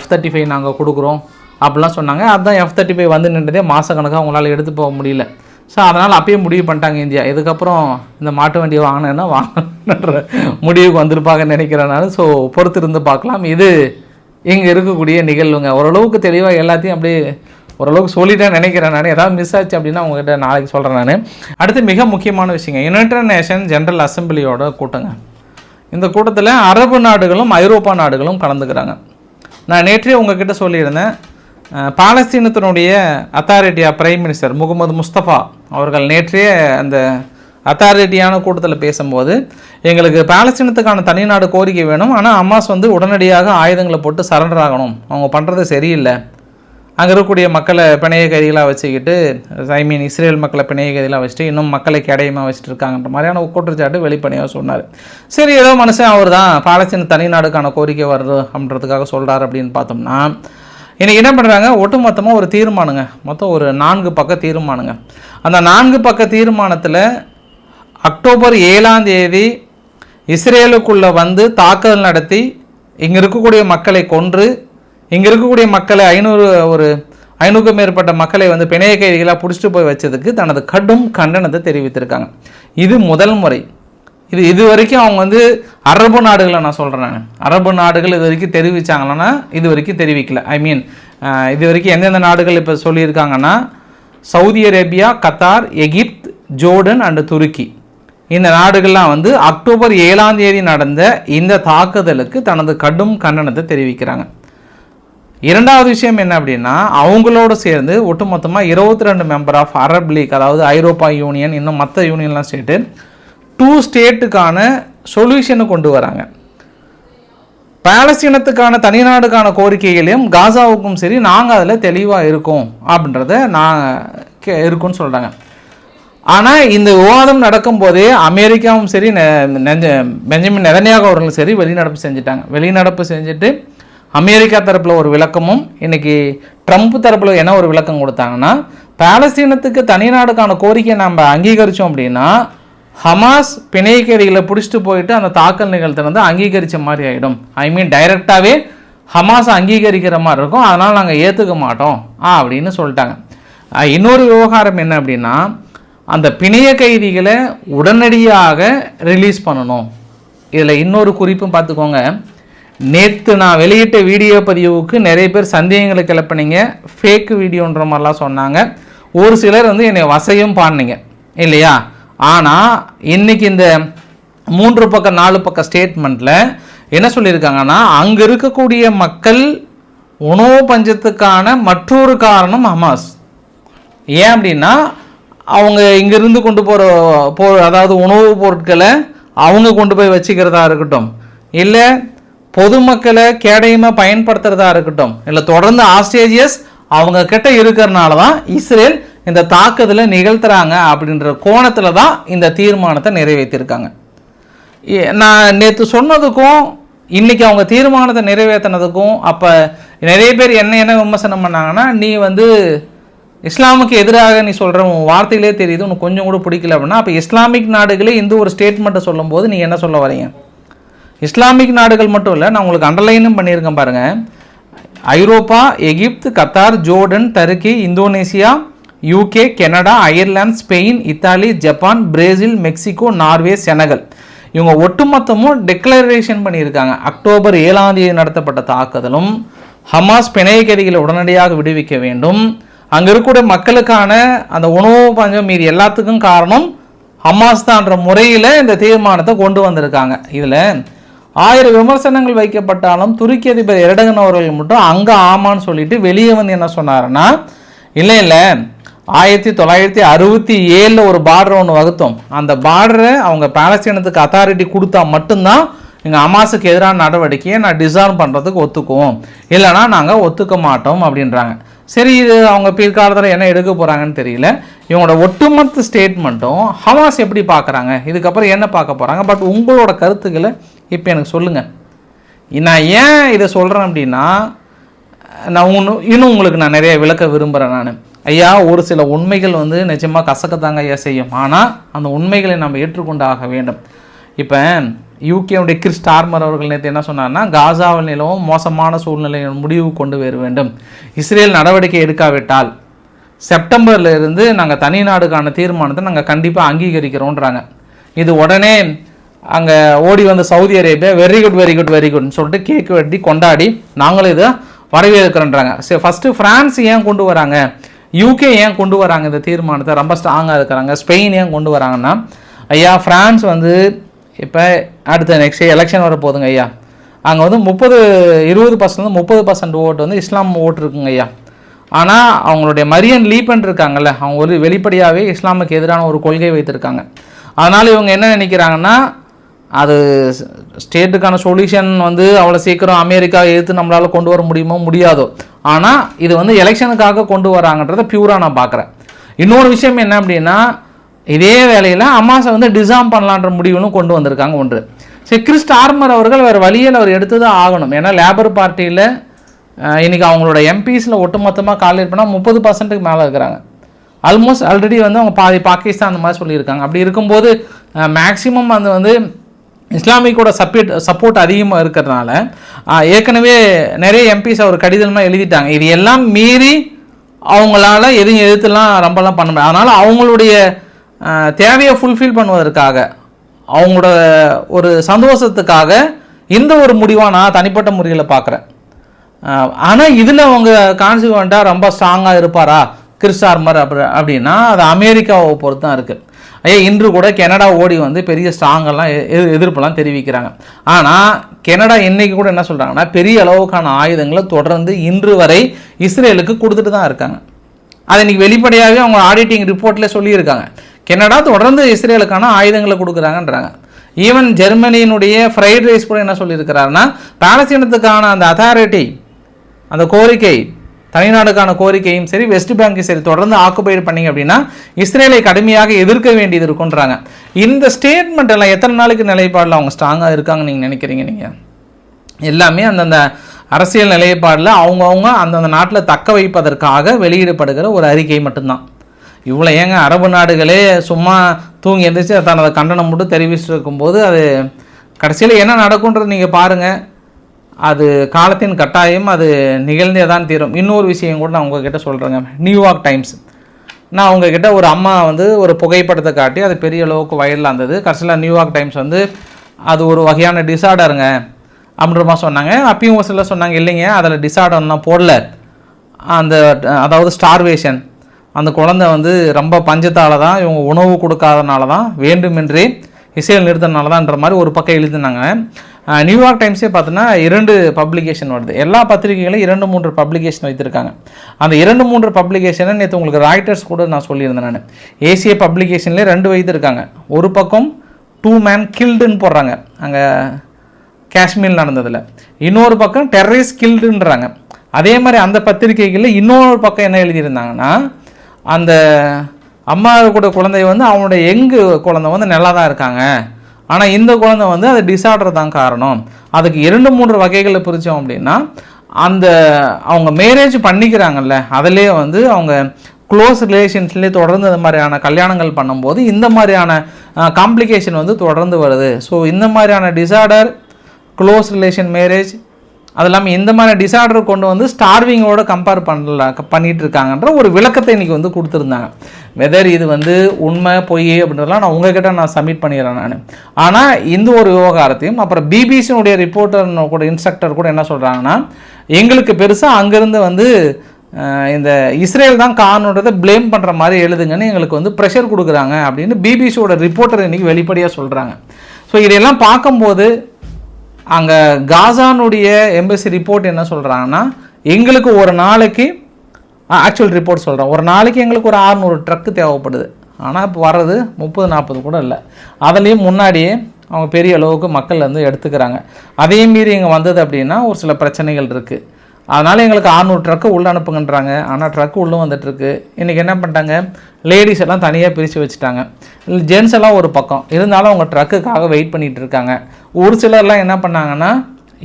F-35 நாங்கள் கொடுக்குறோம் அப்படிலாம் சொன்னாங்க. அதுதான் F-35 வந்து நின்றதே மாதக்கணக்காக அவங்களால எடுத்து போக முடியல. ஸோ அதனால் அப்பயே முடிவு பண்ணிட்டாங்க இந்தியா, இதுக்கப்புறம் இந்த மாட்டு வண்டியை வாங்கினேன்னா வாங்கணுன்ற முடிவுக்கு வந்திருப்பாங்கன்னு நினைக்கிறேன் நான். ஸோ பொறுத்து இருந்து பார்க்கலாம். இது இங்கே இருக்கக்கூடிய நிகழ்வுங்க. ஓரளவுக்கு தெளிவாக எல்லாத்தையும் அப்படியே ஓரளவுக்கு சொல்லிட்டேன்னு நினைக்கிறேன் நான். ஏதாவது மிஸ் ஆச்சு அப்படின்னா உங்கள்கிட்ட நாளைக்கு சொல்கிறேன் நான். அடுத்து மிக முக்கியமான விஷயங்க, யுனைடெட் நேஷன் ஜெனரல் அசம்பிளியோட கூட்டங்க. இந்த கூட்டத்தில் அரபு நாடுகளும் ஐரோப்பா நாடுகளும் கலந்துக்கிறாங்க. நான் நேற்றே உங்ககிட்ட சொல்லியிருந்தேன், பாலஸ்தீனத்தினுடைய அத்தாரிட்டியாக பிரைம் மினிஸ்டர் முகமது முஸ்தபா அவர்கள் நேற்றே அந்த அத்தாரிட்டியான கூட்டத்தில் பேசும்போது, எங்களுக்கு பாலஸ்தீனத்துக்கான தனிநாடு கோரிக்கை வேணும், ஆனால் ஹமாஸ் வந்து உடனடியாக ஆயுதங்களை போட்டு சரண்டர் ஆகணும், அவங்க பண்ணுறது சரியில்லை, அங்கே இருக்கக்கூடிய மக்களை பிணைய கைதிகளாக வச்சுக்கிட்டு இஸ்ரேல் மக்களை பிணைய கைதிகளாக வச்சுட்டு இன்னும் மக்களை கேடயமாக வச்சுட்டு இருக்காங்கன்ற மாதிரியான குற்றச்சாட்டு வெளிப்படையாக சொன்னார். சரி, ஏதோ மனுஷன் அவர் தான் பாலஸ்தீன தனிநாடுக்கான கோரிக்கை வருது அப்படின்றதுக்காக சொல்கிறார் அப்படின்னு பார்த்தோம்னா, இன்றைக்கி என்ன பண்ணுறாங்க, ஒட்டுமொத்தமாக ஒரு தீர்மானங்க, மொத்தம் ஒரு 4 பக்க தீர்மானங்க. அந்த 4 பக்க தீர்மானத்தில் அக்டோபர் 7ஆம் தேதி இஸ்ரேலுக்குள்ளே வந்து தாக்குதல் நடத்தி இங்கே இருக்கக்கூடிய மக்களை கொன்று, இங்கே இருக்கக்கூடிய மக்களை 500க்கும் மேற்பட்ட மக்களை வந்து பிணைய கைதிகளாக பிடிச்சிட்டு போய் வச்சதுக்கு தனது கடும் கண்டனத்தை தெரிவித்திருக்காங்க. இது முதல் முறை. இது வரைக்கும் அவங்க வந்து அரபு நாடுகளை நான் சொல்கிறேன், நான் அரபு நாடுகள் இது வரைக்கும் தெரிவித்தாங்களன்னா இது வரைக்கும் தெரிவிக்கல. இது வரைக்கும் எந்தெந்த நாடுகள் இப்போ சொல்லியிருக்காங்கன்னா, Saudi Arabia, Qatar, Egypt, Jordan and துருக்கி, இந்த நாடுகள்லாம் வந்து அக்டோபர் 7ஆம் தேதி நடந்த இந்த தாக்குதலுக்கு தனது கடும் கண்டனத்தை தெரிவிக்கிறாங்க. இரண்டாவது விஷயம் என்ன அப்படின்னா, அவங்களோடு சேர்ந்து ஒட்டுமொத்தமாக 22 மெம்பர் ஆஃப் அரப் லீக், அதாவது ஐரோப்பா யூனியன், இன்னும் மற்ற யூனியன்லாம் ஸ்டேட்டு 2 ஸ்டேட்டுக்கான சொல்யூஷனை கொண்டு வராங்க. பாலஸ்தீனத்துக்கான தனிநாடுக்கான கோரிக்கைகளையும் காசாவுக்கும் சரி நாங்கள் அதில் தெளிவாக இருக்கோம் அப்படின்றத இருக்குன்னு சொல்கிறாங்க. ஆனால் இந்த விவாதம் நடக்கும்போதே அமெரிக்காவும் சரி பெஞ்சமின் நெதன்யாகு அவர்களும் சரி வெளிநடப்பு செஞ்சுட்டு அமெரிக்கா தரப்பில் ஒரு விளக்கமும், இன்றைக்கி ட்ரம்ப் தரப்பில் என்ன ஒரு விளக்கம் கொடுத்தாங்கன்னா, பாலஸ்தீனத்துக்கு தனிநாடுக்கான கோரிக்கையை நம்ம அங்கீகரித்தோம் அப்படின்னா ஹமாஸ் பிணை கைதிகளை பிடிச்சிட்டு போயிட்டு அந்த தாக்கல் நிகழ்த்த வந்து அங்கீகரித்த மாதிரி ஆகிடும். டைரெக்டாகவே ஹமாஸை அங்கீகரிக்கிற மாதிரி இருக்கும், அதனால் நாங்கள் ஏற்றுக்க மாட்டோம் அப்படின்னு சொல்லிட்டாங்க. இன்னொரு விவகாரம் என்ன அப்படின்னா, அந்த பிணைய கைதிகளை உடனடியாக ரிலீஸ் பண்ணணும். இதில் இன்னொரு குறிப்பும் பார்த்துக்கோங்க, நேற்று நான் வெளியிட்ட வீடியோ பதிவுக்கு நிறைய பேர் சந்தேகங்களை கிளப்பினீங்க, ஃபேக் வீடியோன்ற மாதிரிலாம் சொன்னாங்க, ஒரு சிலர் வந்து என்னை வசையும் பாடினீங்க இல்லையா. ஆனால் இன்றைக்கி இந்த 3 பக்க 4 பக்க ஸ்டேட்மெண்ட்டில் என்ன சொல்லியிருக்காங்கன்னா, அங்கே இருக்கக்கூடிய மக்கள் உணவு பஞ்சத்துக்கான மற்றொரு காரணம் ஹமாஸ். ஏன் அப்படின்னா, அவங்க இங்கேருந்து கொண்டு அதாவது உணவுப் பொருட்களை அவங்க கொண்டு போய் வச்சுக்கிறதா இருக்கட்டும், இல்லை பொதுமக்களை கேடயமாக பயன்படுத்துகிறதா இருக்கட்டும், இல்லை தொடர்ந்து ஆஸ்ட்ரேலியஸ் அவங்க கிட்ட இருக்கிறனால தான் இஸ்ரேல் இந்த தாக்குதலை நிகழ்த்துறாங்க அப்படின்ற கோணத்தில் தான் இந்த தீர்மானத்தை நிறைவேற்றிருக்காங்க. நான் நேற்று சொன்னதுக்கும் இன்றைக்கி அவங்க தீர்மானத்தை நிறைவேற்றினதுக்கும் அப்போ நிறைய பேர் என்ன விமர்சனம் பண்ணாங்கன்னா, நீ வந்து இஸ்லாமுக்கு எதிராக நீ சொல்கிற உன் வார்த்தையிலே தெரியுது உனக்கு கொஞ்சம் கூட பிடிக்கல அப்படின்னா, அப்போ இஸ்லாமிக் நாடுகளே இந்த ஒரு ஸ்டேட்மெண்ட்டை சொல்லும்போது நீங்கள் என்ன சொல்ல வரீங்க? இஸ்லாமிக் நாடுகள் மட்டும் இல்லை, நான் உங்களுக்கு அண்டர்லைனும் பண்ணியிருக்கேன் பாருங்கள், ஐரோப்பா, Egypt, Qatar, Jordan, Turkey, Indonesia, UK, Canada, அயர்லாந்து, Spain, Italy, Japan, Brazil, Mexico, Norway, Senegal, இவங்க ஒட்டுமொத்தமும் டிக்ளரேஷன் பண்ணியிருக்காங்க. அக்டோபர் 7ஆம் தேதி நடத்தப்பட்ட தாக்குதலும் ஹமாஸ் பிணைய கைதிகளை உடனடியாக விடுவிக்க வேண்டும், அங்கே இருக்கக்கூடிய மக்களுக்கான அந்த உணவு பஞ்சம் மீது எல்லாத்துக்கும் காரணம் ஹமாஸ் தான்ற முறையில் இந்த தீர்மானத்தை கொண்டு வந்திருக்காங்க. இதில் 1000 விமர்சனங்கள் வைக்கப்பட்டாலும் துருக்கி அதிபர் எர்டகன் அவர்கள் மட்டும் அங்கே ஆமான்னு சொல்லிட்டு வெளியே வந்து என்ன சொன்னாருன்னா, இல்லை 1967 ஒரு பார்டர் ஒன்று வகுத்தோம், அந்த பார்டரை அவங்க பாலஸ்தீனத்துக்கு அத்தாரிட்டி கொடுத்தா மட்டும்தான் எங்கள் ஹமாஸுக்கு எதிரான நடவடிக்கையை நான் டிசால்வ் பண்ணுறதுக்கு ஒத்துக்குவோம், இல்லைனா நாங்கள் ஒத்துக்க மாட்டோம் அப்படின்றாங்க. சரி, இது அவங்க பிற்காலத்தில் என்ன எடுக்க போகிறாங்கன்னு தெரியல. இவங்களோட ஒட்டுமொத்த ஸ்டேட்மெண்ட்டும் ஹமாஸ் எப்படி பார்க்குறாங்க, இதுக்கப்புறம் என்ன பார்க்க போகிறாங்க, பட் உங்களோட கருத்துக்களை இப்போ எனக்கு சொல்லுங்கள். நான் ஏன் இதை சொல்கிறேன் அப்படின்னா, நான் இன்னும் உங்களுக்கு நான் நிறைய விளக்க விரும்புகிறேன். நான் ஐயா, ஒரு சில உண்மைகள் வந்து நிச்சயமாக கசக்கத்தாங்க ஐயா செய்யும், ஆனால் அந்த உண்மைகளை நம்ம ஏற்றுக்கொண்டாக வேண்டும். இப்போ யூகேவுடைய கிறிஸ் ஸ்டார்மர் அவர்கள் நேற்று என்ன சொன்னார்னா, காசாவில் நிலவும் மோசமான சூழ்நிலையை முடிவு கொண்டு வர வேண்டும், இஸ்ரேல் நடவடிக்கை எடுக்காவிட்டால் செப்டம்பரில் இருந்து நாங்கள் தனி நாடுக்கான தீர்மானத்தை நாங்கள் கண்டிப்பாக அங்கீகரிக்கிறோன்றாங்க. இது உடனே அங்கே ஓடி வந்த Saudi Arabia very good very good very குட்னு சொல்லிட்டு கேக் வெட்டி கொண்டாடி நாங்களும் இதை வரவேற்கிறோன்றாங்க. சரி, ஃபஸ்ட்டு ஃப்ரான்ஸ் ஏன் கொண்டு வராங்க, யூகே ஏன் கொண்டு வராங்க இந்த தீர்மானத்தை, ரொம்ப ஸ்ட்ராங்காக இருக்கிறாங்க. ஸ்பெயின் ஏன் கொண்டு வராங்கன்னா, ஐயா ஃப்ரான்ஸ் வந்து இப்போ அடுத்த நெக்ஸ்ட் எலெக்ஷன் வர போதுங்க ஐயா, அங்கே வந்து 20% 30% ஓட்டு வந்து இஸ்லாம் ஓட்டு இருக்குங்க ஐயா. ஆனால் அவங்களுடைய மரியன் லீபன் இருக்காங்கல்ல, அவங்க ஒரு வெளிப்படையாகவே இஸ்லாமுக்கு எதிரான ஒரு கொள்கை வைத்திருக்காங்க. அதனால் இவங்க என்ன நினைக்கிறாங்கன்னா, அது ஸ்டேட்டுக்கான சொல்யூஷன் வந்து அவ்வளோ சீக்கிரம் அமெரிக்கா எதிர்த்து நம்மளால் கொண்டு வர முடியுமோ முடியாதோ, ஆனால் இது வந்து எலெக்ஷனுக்காக கொண்டு வராங்கன்றதை பியூராக நான் பார்க்குறேன். இன்னொரு விஷயம் என்ன அப்படின்னா, இதே வேலையில் அமாஸை வந்து டிசாம் பண்ணலான்ற முடிவுகளும் கொண்டு வந்திருக்காங்க. ஒன்று சரி, கிறிஸ் ஸ்டார்மர் அவர்கள் வேறு வழியில் அவர் எடுத்து தான் ஆகணும். ஏன்னா லேபர் பார்ட்டியில் இன்றைக்கி அவங்களோட எம்பிஸில் ஒட்டுமொத்தமாக கால்குலேட் பண்ணால் 30%க்கு மேலே இருக்கிறாங்க. ஆல்மோஸ்ட் ஆல்ரெடி வந்து அவங்க பாதி பாகிஸ்தான் அந்த மாதிரி சொல்லியிருக்காங்க. அப்படி இருக்கும்போது மேக்ஸிமம் அது வந்து இஸ்லாமிக்கோட சப்போர்ட் அதிகமாக இருக்கிறதுனால ஏற்கனவே நிறைய எம்பிஸ் அவர் கடிதமாக எழுதிட்டாங்க. இது எல்லாம் மீறி அவங்களால எதையும் எதிர்த்துலாம் ரொம்பலாம் பண்ண முடியாது. அதனால் அவங்களுடைய தேவையை ஃபுல்ஃபில் பண்ணுவதற்காக, அவங்களோட ஒரு சந்தோஷத்துக்காக இந்த ஒரு முடிவாக நான் தனிப்பட்ட முறையில் பார்க்குறேன். ஆனால் இதில் அவங்க கான்சிக்வெண்ட்டாக ரொம்ப ஸ்ட்ராங்காக இருப்பாரா கிறிஸ் ஸ்டார்மர் அப்படின்னா அது அமெரிக்காவை பொறுத்து தான் இருக்குது. ஐயா இன்று கூட கனடா ஓடி வந்து பெரிய ஸ்ட்ராங்கெல்லாம் எதிர்ப்பெல்லாம் தெரிவிக்கிறாங்க. ஆனால் கனடா இன்றைக்கி கூட என்ன சொல்கிறாங்கன்னா, பெரிய அளவுக்கான ஆயுதங்களை தொடர்ந்து இன்று வரை இஸ்ரேலுக்கு கொடுத்துட்டு தான் இருக்காங்க. அது இன்றைக்கி வெளிப்படையாகவே அவங்க ஆடிட்டிங் ரிப்போர்ட்டில் சொல்லியிருக்காங்க. கனடா தொடர்ந்து இஸ்ரேலுக்கான ஆயுதங்களை கொடுக்குறாங்கன்றாங்க. ஈவன் ஜெர்மனியினுடைய ஃப்ரைட் ரைஸ் கூட என்ன சொல்லியிருக்கிறாருன்னா, பாலஸ்தீனத்துக்கான அந்த அத்தாரிட்டி, அந்த கோரிக்கை, தனிநாடுக்கான கோரிக்கையும் சரி, வெஸ்ட் பேங்கையும் சரி தொடர்ந்து ஆக்குபைடு பண்ணிங்க அப்படின்னா இஸ்ரேலை கடுமையாக எதிர்க்க வேண்டியது இருக்குன்றாங்க. இந்த ஸ்டேட்மெண்ட் எல்லாம் எத்தனை நாளைக்கு நிலைப்பாடில் அவங்க ஸ்ட்ராங்காக இருக்காங்கன்னு நீங்கள் நினைக்கிறீங்க? நீங்கள் எல்லாமே அந்தந்த அரசியல் நிலைப்பாடில் அவங்கவுங்க அந்தந்த நாட்டில் தக்க வைப்பதற்காக வெளியிடப்படுகிற ஒரு அறிக்கை மட்டும்தான். இவ்வளோ ஏங்க அரபு நாடுகளே சும்மா தூங்கி எந்திரிச்சு தனது கண்டனம் மட்டும் தெரிவிச்சுட்டு இருக்கும்போது அது கடைசியில் என்ன நடக்குன்றது நீங்கள் பாருங்கள். அது காலத்தின் கட்டாயம், அது நிகழ்ந்தே தான் தீரும். இன்னொரு விஷயம் கூட நான் உங்ககிட்ட சொல்கிறேங்க. நியூயார்க் டைம்ஸ், நான் உங்ககிட்ட ஒரு அம்மா வந்து ஒரு புகைப்படத்தை காட்டி அது பெரிய அளவுக்கு வைரலாக இருந்தது. கடைசியில் நியூயார்க் டைம்ஸ் வந்து அது ஒரு வகையான டிசார்டருங்க அப்படின்ற மாதிரி சொன்னாங்க. அப்பயும் ஒரு சில சொன்னாங்க இல்லைங்க அதில் டிசார்டர்லாம் போடல, அந்த அதாவது ஸ்டார்வேஷன், அந்த குழந்தை வந்து ரொம்ப பஞ்சத்தால் தான், இவங்க உணவு கொடுக்காதனால தான், வேண்டுமென்றே இஸ்ரேல் நிறுத்தினால தான்ன்ற மாதிரி ஒரு பக்கம் எழுதினாங்க. நியூயார்க் டைம்ஸே பார்த்தோன்னா 2 பப்ளிகேஷன் வருது. எல்லா பத்திரிகைகளும் 2-3 பப்ளிகேஷன் வைத்திருக்காங்க. அந்த 2-3 பப்ளிகேஷனை நேற்று உங்களுக்கு ராய்டர்ஸ் கூட நான் சொல்லியிருந்தேன். நான் ஏசிய பப்ளிகேஷன்லேயே 2 வைத்திருக்காங்க. ஒரு பக்கம் 2 men கில்டுன்னு போடுறாங்க அங்கே காஷ்மீர் நடந்ததில், இன்னொரு பக்கம் டெரரிஸ்ட் கில்டுன்றாங்க. அதே மாதிரி அந்த பத்திரிகைகளில் இன்னொரு பக்கம் என்ன எழுதியிருந்தாங்கன்னா, அந்த அம்மா கூட குழந்தை வந்து அவனுடைய எங்கு குழந்தை வந்து நல்லா தான் இருக்காங்க, ஆனால் இந்த குழந்தை வந்து அது டிசார்டர் தான் காரணம். அதுக்கு 2-3 வகைகளை பிரித்தோம் அப்படின்னா, அந்த அவங்க மேரேஜ் பண்ணிக்கிறாங்கல்ல அதிலே வந்து அவங்க க்ளோஸ் ரிலேஷன்ஸ்லேயே தொடர்ந்து இந்த மாதிரியான கல்யாணங்கள் பண்ணும்போது இந்த மாதிரியான காம்ப்ளிகேஷன் வந்து தொடர்ந்து வருது. ஸோ இந்த மாதிரியான டிசார்டர், க்ளோஸ் ரிலேஷன் மேரேஜ், அது இல்லாமல் இந்த மாதிரி டிசார்டர் கொண்டு வந்து ஸ்டார்விங்கோட கம்பேர் பண்ணிட்டு இருக்காங்கன்ற ஒரு விளக்கத்தை இன்றைக்கி வந்து கொடுத்துருந்தாங்க. வெதர் இது வந்து உண்மை பொய் அப்படின்றதெல்லாம் நான் உங்ககிட்ட நான் சப்மிட் பண்ணிடுறேன் நான். ஆனால் இந்த ஒரு விவகாரத்தையும் அப்புறம் பிபிசியினுடைய ரிப்போர்ட்டர் கூட இன்ஸ்ட்ரக்டர் கூட என்ன சொல்கிறாங்கன்னா, எங்களுக்கு பெருசாக அங்கேருந்து வந்து இந்த இஸ்ரேல் தான் காரணன்றதை ப்ளேம் பண்ணுற மாதிரி எழுதுங்கன்னு எங்களுக்கு வந்து ப்ரெஷர் கொடுக்குறாங்க அப்படின்னு பிபிசியோட ரிப்போர்ட்டர் இன்றைக்கி வெளிப்படையாக சொல்கிறாங்க. ஸோ இதையெல்லாம் பார்க்கும்போது அங்கே காசானுடைய எம்பசி ரிப்போர்ட் என்ன சொல்கிறாங்கன்னா, எங்களுக்கு ஒரு நாளைக்கு ஆக்சுவல் ரிப்போர்ட் சொல்கிறேன், ஒரு நாளைக்கு எங்களுக்கு ஒரு 600 ட்ரக்கு தேவைப்படுது. ஆனால் இப்போ வர்றது 30-40 கூட இல்லை. அதுலேயும் முன்னாடியே அவங்க பெரிய அளவுக்கு மக்கள் வந்து எடுத்துக்கிறாங்க. அதையும் மீறி இங்கே வந்தது அப்படின்னா ஒரு சில பிரச்சனைகள் இருக்குது. அதனால் எங்களுக்கு 600 ட்ரக்கு உள்ளே அனுப்புங்கன்றாங்க. ஆனால் ட்ரக்கு உள்ளே வந்துட்டுருக்கு. இன்றைக்கி என்ன பண்ணிட்டாங்க, லேடிஸ் எல்லாம் தனியாக பிரித்து வச்சுட்டாங்க, ஜென்ஸ் எல்லாம் ஒரு பக்கம் இருந்தாலும் அவங்க ட்ரக்குக்காக வெயிட் பண்ணிகிட்டு இருக்காங்க. ஒரு சிலர்லாம் என்ன பண்ணாங்கன்னா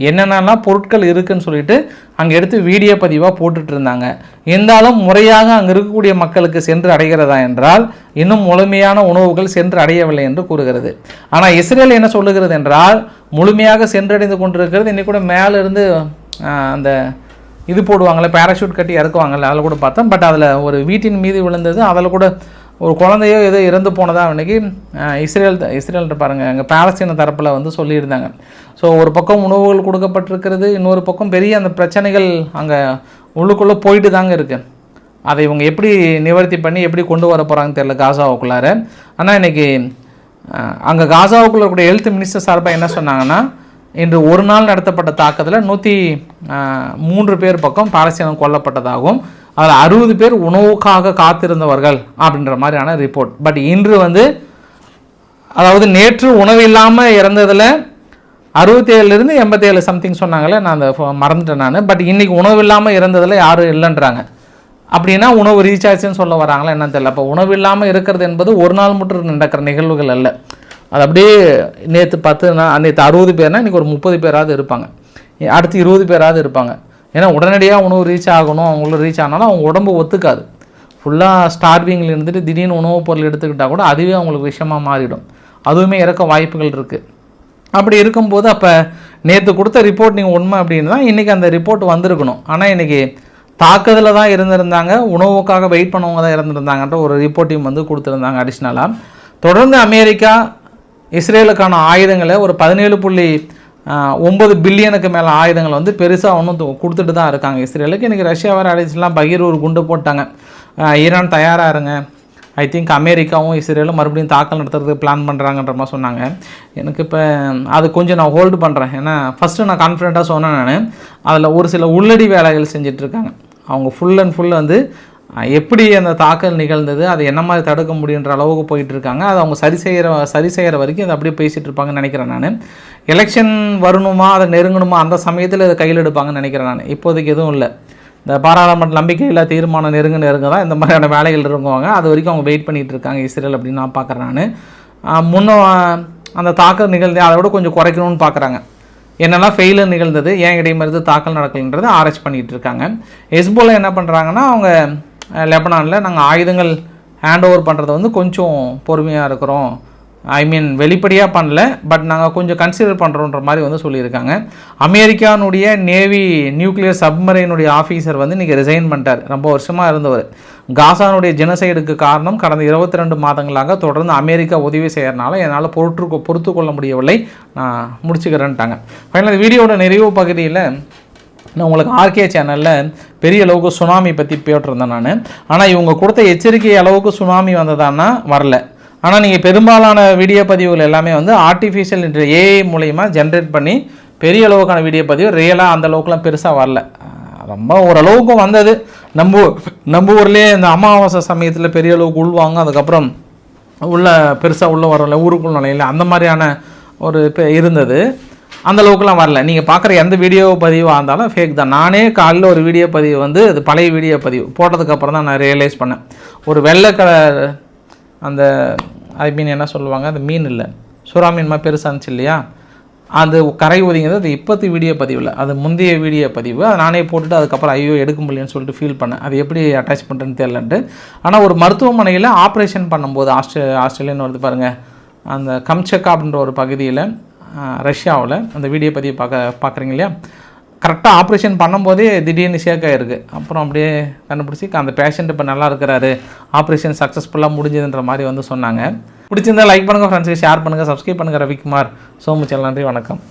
என்னென்னலாம் பொருட்கள் இருக்குதுன்னு சொல்லிட்டு அங்கே எடுத்து வீடியோ பதிவாக போட்டுட்டு இருந்தாங்க. இருந்தாலும் முறையாக அங்கே இருக்கக்கூடிய மக்களுக்கு சென்று அடைகிறதா என்றால் இன்னும் முழுமையான உணவுகள் சென்று அடையவில்லை என்று கூறுகிறது. ஆனால் இஸ்ரேல் என்ன சொல்லுகிறது என்றால் முழுமையாக சென்றடைந்து கொண்டிருக்கிறது. இன்னைக்கு கூட மேலேருந்து அந்த இது போடுவாங்கள்ல, பேராஷூட் கட்டி இறக்குவாங்கல்ல, அதில் கூட பார்த்தேன். பட் அதில் ஒரு வீட்டின் மீது விழுந்தது, அதில் கூட ஒரு குழந்தையோ ஏதோ இறந்து போனதா அன்றைக்கி இஸ்ரேல்கிட்ட பாருங்கள், அங்கே பாலஸ்தீன தரப்பில் வந்து சொல்லியிருந்தாங்க. ஸோ ஒரு பக்கம் உணவுகள் கொடுக்கப்பட்டிருக்கிறது, இன்னொரு பக்கம் பெரிய அந்த பிரச்சனைகள் அங்கே உள்ளுக்குள்ளே போயிட்டு தாங்க இருக்குது. அதை இவங்க எப்படி நிவர்த்தி பண்ணி எப்படி கொண்டு வர போகிறாங்கன்னு தெரியல காசாவுக்குள்ளார. ஆனால் இன்றைக்கி அங்கே காசாவுக்குள்ளே இருக்கக்கூடிய ஹெல்த் மினிஸ்டர் சார்பாக என்ன சொன்னாங்கன்னா, இன்று ஒரு நாள் நடத்தப்பட்ட தாக்குதலில் 103 பேர் பக்கம் பாலஸ்தீனம் கொல்லப்பட்டதாகவும் அதில் 60 பேர் உணவுக்காக காத்திருந்தவர்கள் அப்படின்ற மாதிரியான ரிப்போர்ட். பட் இன்று வந்து அதாவது நேற்று உணவு இல்லாமல் இறந்ததில் 67 87 சம்திங் சொன்னாங்களே, நான் அந்த மறந்துட்டேன் நான். பட் இன்றைக்கி உணவு இல்லாமல் இறந்ததில் யாரும் இல்லைன்றாங்க. அப்படின்னா உணவு ரீச் ஆச்சுன்னு சொல்ல வராங்களா என்னன்னு தெரியல. அப்போ உணவு இல்லாமல் இருக்கிறது என்பது ஒரு நாள் மட்டும் நடக்கிற நிகழ்வுகள் அல்ல. அது அப்படியே நேற்று 60 பேர்னால் இன்றைக்கி ஒரு 30 பேராவது இருப்பாங்க, அடுத்து 20 பேராவது இருப்பாங்க. ஏன்னா உடனடியாக உணவு ரீச் ஆகணும், அவங்களுக்கு ரீச் ஆனாலும் அவங்க உடம்பு ஒத்துக்காது. ஃபுல்லாக ஸ்டார்விங்கில் இருந்துட்டு திடீர்னு உணவுப் பொருள் எடுத்துக்கிட்டால் கூட அதுவே அவங்களுக்கு விஷயமாக மாறிடும். அதுவுமே இறக்க வாய்ப்புகள் இருக்குது. அப்படி இருக்கும்போது அப்போ நேற்று கொடுத்த ரிப்போர்ட் நீங்கள் உண்மை அப்படின்னு தான் இன்றைக்கி அந்த ரிப்போர்ட் வந்திருக்கணும். ஆனால் இன்றைக்கி தாக்குதலில் தான் இருந்திருந்தாங்க, உணவுக்காக வெயிட் பண்ணவங்க தான் இருந்திருந்தாங்கன்ற ஒரு ரிப்போர்ட்டையும் வந்து கொடுத்துருந்தாங்க அடிஷ்னலாக. தொடர்ந்து அமெரிக்கா இஸ்ரேலுக்கான ஆயுதங்களை ஒரு 17.9 பில்லியனுக்கு மேலே ஆயுதங்கள் வந்து பெருசாக ஒன்றும் கொடுத்துட்டு தான் இருக்காங்க இஸ்ரேலுக்கு. இன்றைக்கி ரஷ்யா வர அடிச்சுலாம் பகிர் ஒரு குண்டு போட்டாங்க. ஈரான் தயாராக இருங்க, ஐ திங்க் அமெரிக்காவும் இஸ்ரேலும் மறுபடியும் தாக்கல் நடத்துறதுக்கு பிளான் பண்ணுறாங்கன்ற மாதிரி சொன்னாங்க. எனக்கு இப்போ அது கொஞ்சம் நான் ஹோல்டு பண்ணுறேன். ஏன்னா ஃபஸ்ட்டு நான் கான்ஃபிடென்ட்டாக சொன்னேன். நான் அதில் ஒரு சில உள்ளடி வேலைகள் செஞ்சிட்ருக்காங்க. அவங்க ஃபுல் அண்ட் ஃபுல் வந்து எப்படி அந்த தாக்கல் நிகழ்ந்தது, அதை என்ன மாதிரி தடுக்க முடியுன்ற அளவுக்கு போயிட்டுருக்காங்க. அது அவங்க சரி செய்கிற வரைக்கும் அதை அப்படியே பேசிகிட்டு இருப்பாங்கன்னு நினைக்கிறேன் நான். எலெக்ஷன் வரணுமா, அதை நெருங்கணுமா, அந்த சமயத்தில் இதை கையில் எடுப்பாங்கன்னு நினைக்கிறேன் நான். இப்போதைக்கு எதுவும் இல்லை. இந்த பாராளுமன்ற நம்பிக்கையில்லா தீர்மானம் நெருங்க தான் இந்த மாதிரியான வேலைகள் இருக்குவாங்க. அது வரைக்கும் அவங்க வெயிட் பண்ணிகிட்டு இருக்காங்க இஸ்ரேல் அப்படின்னு நான் பார்க்குறேன் நான். முன்னும் அந்த தாக்கல் நிகழ்ந்து அதை விட கொஞ்சம் குறைக்கணும்னு பார்க்குறாங்க. என்னெல்லாம் ஃபெயிலர் நிகழ்ந்தது, ஏன் இடைமறித்து தாக்கல் நடக்கலன்றது ஆராய்ச்சி பண்ணிகிட்டு இருக்காங்க. ஹெஸ்போலா என்ன பண்ணுறாங்கன்னா, அவங்க லெபனானில் நாங்கள் ஆயுதங்கள் ஹேண்ட் ஓவர் பண்ணுறதை வந்து கொஞ்சம் பொறுமையாக இருக்கிறோம், ஐ மீன் வெளிப்படையாக பண்ணல, பட் நாங்கள் கொஞ்சம் கன்சிடர் பண்ணுறோன்ற மாதிரி வந்து சொல்லியிருக்காங்க. அமெரிக்கானுடைய நேவி நியூக்ளியர் சப்மரைனுடைய ஆஃபீஸர் வந்து இன்றைக்கி ரிசைன் பண்ணிட்டார். ரொம்ப வருஷமாக இருந்தவர். காசானுடைய ஜெனசைடுக்கு காரணம் கடந்த 22 மாதங்களாக தொடர்ந்து அமெரிக்கா உதவி செய்கிறனால என்னால் பொறுத்து கொள்ள முடியவில்லை, நான் முடிச்சுக்கிறேன்ட்டாங்க. ஃபைனல் வீடியோட நிறைவு பகுதியில் நான் உங்களுக்கு ஆர்கே சேனலில் பெரிய அளவுக்கு சுனாமி பற்றி போட்டிருந்தேன் நான். ஆனால் இவங்க கொடுத்த எச்சரிக்கை அளவுக்கு சுனாமி வந்ததான்னா வரல. ஆனால் நீங்கள் பெரும்பாலான வீடியோ பதிவுகள் எல்லாமே வந்து ஆர்டிஃபிஷியல் ஏஐ மூலயமா ஜென்ரேட் பண்ணி பெரிய அளவுக்கான வீடியோ பதிவு ரியலாக அந்த அளவுக்குலாம் பெருசாக வரல. ரொம்ப ஓரளவுக்கும் வந்தது. நம்ம ஊர்லேயே இந்த அமாவாசை சமயத்தில் பெரிய அளவுக்கு உள்வாங்க, அதுக்கப்புறம் பெருசாக உள்ளே வரல, ஊருக்குள் நுழையில, அந்த மாதிரியான ஒரு இருந்தது. அந்த அளவுக்குலாம் வரல. நீங்கள் பார்க்குற எந்த வீடியோ பதிவாக இருந்தாலும் ஃபேக் தான். நானே காலையில் ஒரு வீடியோ பதிவு வந்து அது பழைய வீடியோ பதிவு போட்டதுக்கப்புறம் தான் நான் ரியலைஸ் பண்ணேன். ஒரு வெள்ளை கலர் அந்த ஐ மீன் என்ன சொல்லுவாங்க, அந்த மீன் இல்லை, சுறா மீன் மாதிரி பெருசாக இருந்துச்சு இல்லையா, அது கரை ஒதுங்கிறது. அது இப்போத்து வீடியோ பதிவில், அது முந்தைய வீடியோ பதிவு. அதை நானே போட்டுட்டு அதுக்கப்புறம் ஐயோ எடுக்க முடியலன்னு சொல்லிட்டு ஃபீல் பண்ணேன். அது எப்படி அட்டாச் பண்ணுறேன்னு தெரியலன்ட்டு. ஆனால் ஒரு மருத்துவமனையில் ஆப்ரேஷன் பண்ணும்போது ஆஸ்திரேலியான்னு வருது பாருங்கள், அந்த கம்சக்கா அப்படின்ற ஒரு பகுதியில் ரஷ்யாவில் அந்த வீடியோ பதிவு பார்க்குறீங்க இல்லையா, கரெக்டாக ஆப்ரேஷன் பண்ணும்போதே திடீர்னு ஷேக் ஆகிருக்கு. அப்புறம் அப்படியே கண்டுபிடிச்சி அந்த பேஷண்ட் இப்போ நல்லா இருக்கிறாரு, ஆப்ரேஷன் சக்ஸஸ்ஃபுல்லாக முடிஞ்சதுன்ற மாதிரி வந்து சொன்னாங்க. பிடிச்சிருந்தால் லைக் பண்ணுங்கள், ஃப்ரெண்ட்ஸுக்கு ஷேர் பண்ணுங்கள், சப்ஸ்கிரைப் பண்ணுங்கள். ரவிக்குமார் சோமுச்சல், நன்றி, வணக்கம்.